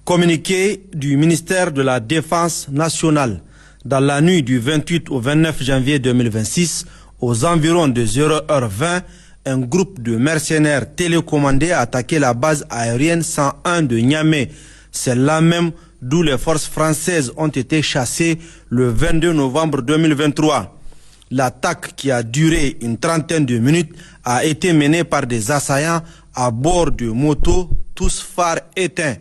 Communiqué du ministère de la Défense nationale. Dans la nuit du 28 au 29 janvier 2026, aux environs de 0h20, un groupe de mercenaires télécommandés a attaqué la base aérienne 101 de Niamey. C'est là même d'où les forces françaises ont été chassées le 22 novembre 2023. L'attaque, qui a duré une trentaine de minutes, a été menée par des assaillants à bord de motos, tous phares éteints.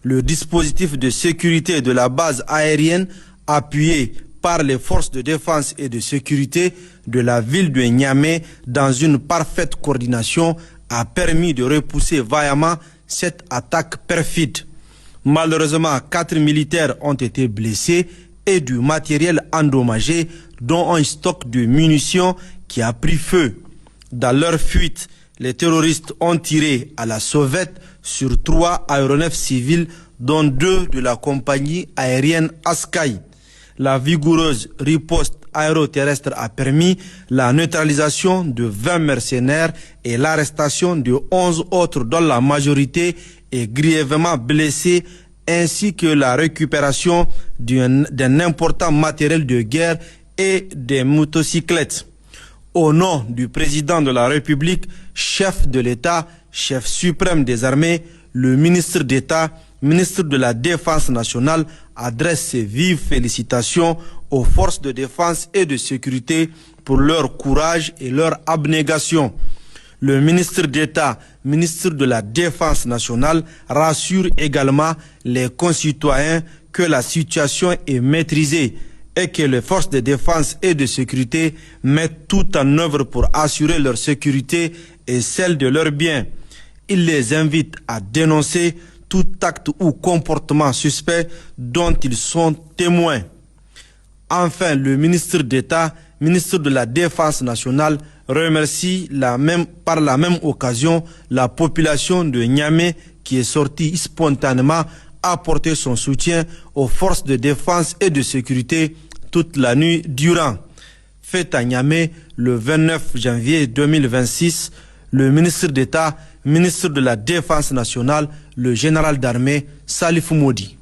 Le dispositif de sécurité de la base aérienne, appuyé par les forces de défense et de sécurité de la ville de Niamey dans une parfaite coordination, a permis de repousser vaillamment cette attaque perfide. Malheureusement, 4 militaires ont été blessés et du matériel endommagé, dont un stock de munitions qui a pris feu. Dans leur fuite, les terroristes ont tiré à la sauvette sur 3 aéronefs civils, dont 2 de la compagnie aérienne Askai. La vigoureuse riposte aéroterrestre a permis la neutralisation de 20 mercenaires et l'arrestation de 11 autres, dont la majorité est grièvement blessée, ainsi que la récupération d'un important matériel de guerre et des motocyclettes. Au nom du président de la République, chef de l'État, chef suprême des armées, le ministre d'État, ministre de la Défense nationale, adresse ses vives félicitations aux forces de défense et de sécurité pour leur courage et leur abnégation. Le ministre d'État, ministre de la Défense nationale, rassure également les concitoyens que la situation est maîtrisée et que les forces de défense et de sécurité mettent tout en œuvre pour assurer leur sécurité et celle de leurs biens. Il les invite à dénoncer tout acte ou comportement suspect dont ils sont témoins. Enfin, le ministre d'État, ministre de la Défense nationale, remercie par la même occasion la population de Niamey qui est sortie spontanément apporter son soutien aux forces de défense et de sécurité toute la nuit durant. Fait à Niamey le 29 janvier 2026, le ministre d'État, ministre de la Défense nationale, le général d'armée Salif Modi.